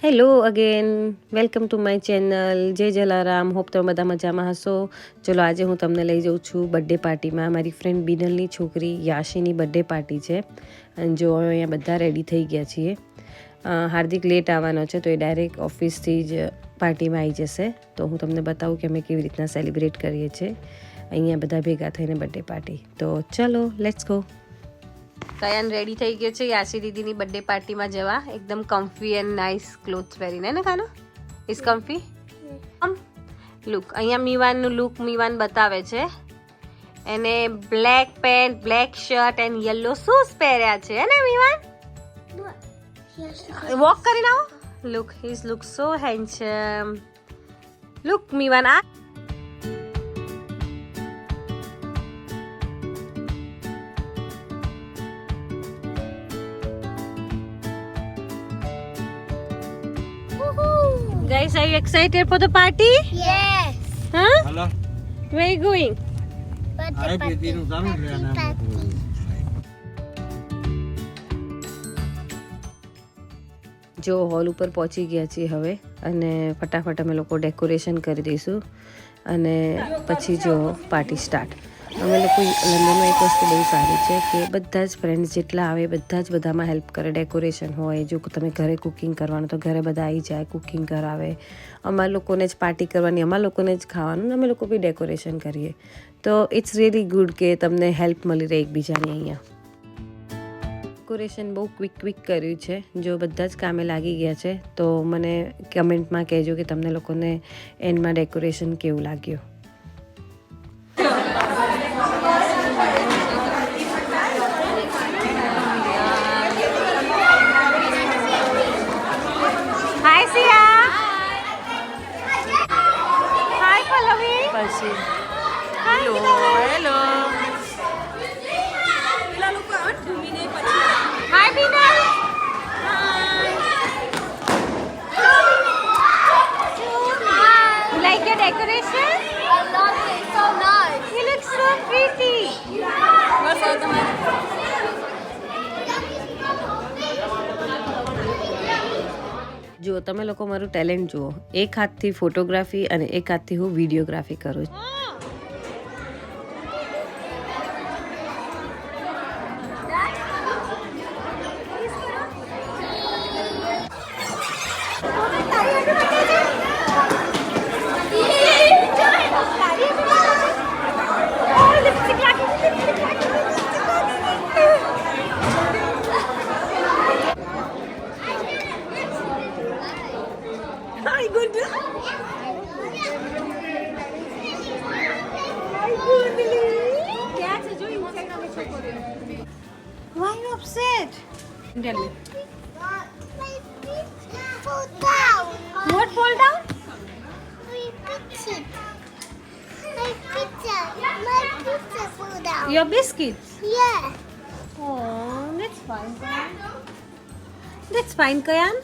Hello again, welcome to my channel. જય Jalaram. Hope તમે બધા મજામાં હશો. ચલો આજે હું તમને લઈ જાઉં છું બર્થડે પાર્ટીમાં. મારી ફ્રેન્ડ બિનલની છોકરી યાશીની બર્થડે પાર્ટી છે અને જો અહીંયા બધા રેડી થઈ ગયા છીએ. હાર્દિક લેટ આવવાનો છે તો એ ડાયરેક્ટ ઓફિસથી જ પાર્ટીમાં આવી જશે. તો હું તમને બતાવું કે અમે કેવી રીતના સેલિબ્રેટ કરીએ છીએ અહીંયા બધા ભેગા થઈને બર્થડે પાર્ટી. તો ચલો લેટ્સ ગો. કયાન રેડી થઈ ગયો છે યાશી દીદીની બર્થડે પાર્ટીમાં જવા. એકદમ કમ્ફી એન્ડ નાઇસ ક્લોથ્સ પહેરીને ને કાનો ઇઝ કમ્ફી. લુક અહીંયા મીવાનનું લુક મીવાન બતાવે છે. એને black pant, black shirt and yellow shoes પહેર્યા છે ને મીવાન. વોક કરીને આવો. Look his look so handsome. Look Mivaan આ Guys, are you excited for the party? Yes. Huh? Hello. Where are you going? જો હોલ ઉપર પહોંચી ગયા છીએ હવે અને ફટાફટ અમે લોકો ડેકોરેશન કરી દઈશું અને પછી જો પાર્ટી સ્ટાર્ટ. અમે લોકો લંડનમાં એક વસ્તુ બહુ સારી છે કે બધા જ ફ્રેન્ડ્સ જેટલા આવે બધા જ બધામાં હેલ્પ કરે. ડેકોરેશન હોય, જો તમે ઘરે કુકિંગ કરવાનું તો ઘરે બધા આવી જાય, કુકિંગ કરાવે. અમારા લોકોને જ પાર્ટી કરવાની, અમારા લોકોને જ ખાવાનું, અમે લોકો બી ડેકોરેશન કરીએ. તો ઇટ્સ રિયલી ગુડ કે તમને હેલ્પ મળી રહે એકબીજાની અહીંયા. ડેકોરેશન બહુ ક્વિક કર્યું છે. જો બધા જ કામે લાગી ગયા છે તો મને કમેન્ટમાં કહેજો કે તમને લોકોને એન્ડમાં ડેકોરેશન કેવું લાગ્યું. હાય સિયા. હાય પલ્લવી. પછી hello hello. Hi, Binal. You like your decoration? I love it. It's so nice. You look so pretty. જો તમે લોકો મારું ટેલેન્ટ જુઓ. એક હાથથી ફોટોગ્રાફી અને એક હાથથી હું વિડીયોગ્રાફી કરું છું. Why are you upset? Tell me. My picture fall down. What fall down? My picture fall down. Your biscuits. Yeah. Oh, that's fine, Kayan. That's fine, Kayan.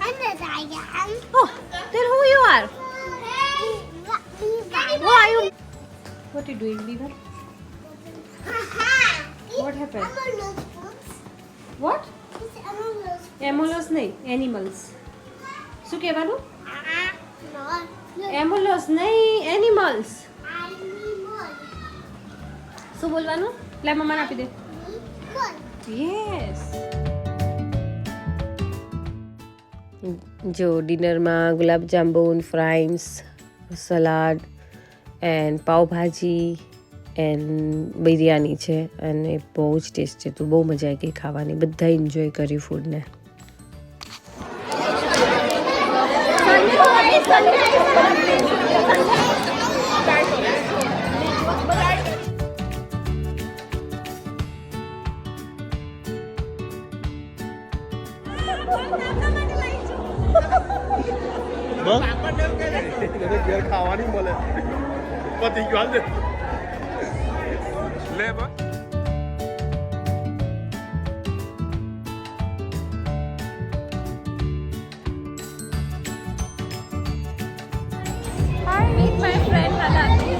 I'm a lion. Oh, then who you are? Who are you? What are you doing, Beaver? What happened? What? Emulos નહીં, animals. શું કહેવાનું? Emulos નહીં, animals. શું બોલવાનું? લે મમ્માને આપી દે. Yes. જો ડિનરમાં gulab jamun, fries, salad and pav bhaji and biryani છે અને બહુ જ ટેસ્ટ છે. તો બહુ મજા આવી ગઈ ખાવાની. બધા એન્જોય કર્યું ફૂડને. ઘેર ખાવાની મળે પતી ગયું લે બા. Hi, meet my friend Halati.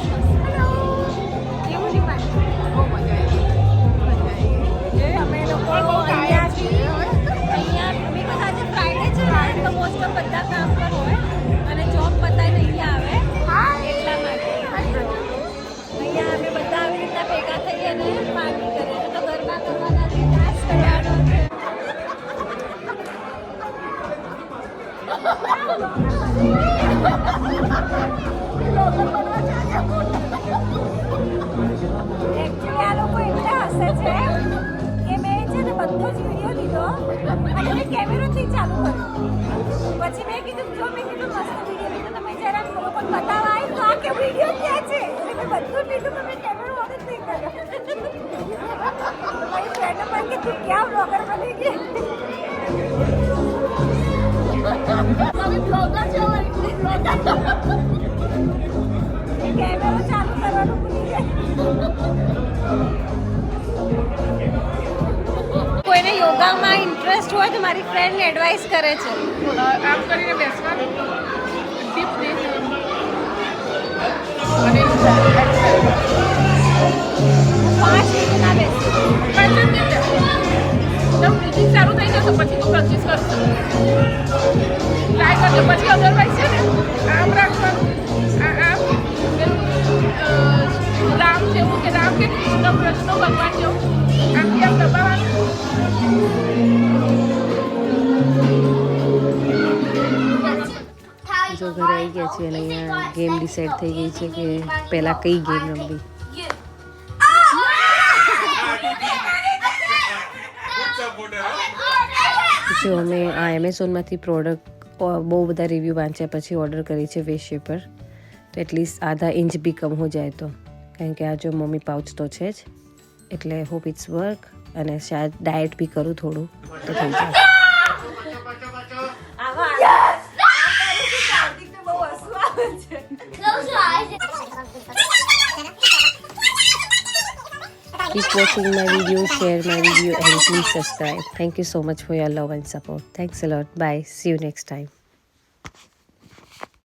Hello. કેવું છે પાણી? બહુ મજા આવી. અમે લોકો અહીંયા છીએ. અહીંયા અમે બધા આજે ફ્રાઈડે છે ને તો મોસ્ટ દિવસ બધા કામ પર હોય અને જોબ પતાવીને અહીંયા આવે એટલા માટે અહીંયા અમે બધા આવી રીતના ભેગા થઈ અને પાર્ટી કરીએ તો ગરબા કરવાના છે ડાન્સ કરવાનો છે એકચ્યુઅલી આ લોકો એટલા હસે છે કે મેં છે ને બધો જ વિડીયો લીધો અને મેં કેમેરાથી ચાલુ કર્યો પછી મેં કીધું જો મેં કીધું મસ્ત વિડીયો લીધો તમે જરા લોકોને બતાવવા આવી તો આ કે વિડીયો ક્યાં છે એટલે મેં બધું લીધું પણ મેં કેમેરો ઓન જ નહીં કર્યો મારી ફ્રેન્ડે મને કે તું ક્યાં બ્લોગર બની ગઈ બ્લોગર છો કેમેરો ચાલુ કરવાનું ભૂલી જાય કોઈને યોગામાં ઇન્ટરેસ્ટ હોય તો મારી ફ્રેન્ડને એડવાઇસ કરે છે આમ કરીને બેસવાનું ડીપ બ્રીથ અને 5 મિનિટ ના બેસું 5 મિનિટ તો બ્રીથિંગ ચાલુ થઈ જશે પછી તું પ્રેક્ટિસ કરશે ટ્રાય કરજો પછી અદરવાઇઝ છે ને આમ રાખવાનું આમ રામ જેવું કે રામ કે કૃષ્ણ ભગવાન જેવું આમથી આમ દબાવવાનું જો ઘરે આવી ગયા છે અને અહીંયા ગેમ ડિસાઈડ થઈ ગઈ છે કે પહેલાં કઈ ગેમ રમવી જો અમે આ એમેઝોનમાંથી પ્રોડક્ટ બહુ બધા રિવ્યૂ વાંચ્યા પછી ઓર્ડર કરી છે વેશ્ય પર તો એટલીસ્ટ આધા ઇંચ બી કમ હો જાય તો કારણ કે આ જો મમ્મી પાઉચ તો છે જ એટલે હોપ ઇટ્સ વર્ક અને શાયદ ડાયટ બી કરું થોડું તો થઈ જાય Keep watching my video, share my video and please subscribe. Thank you so much for your love and support. Thanks a lot. Bye. See you next time.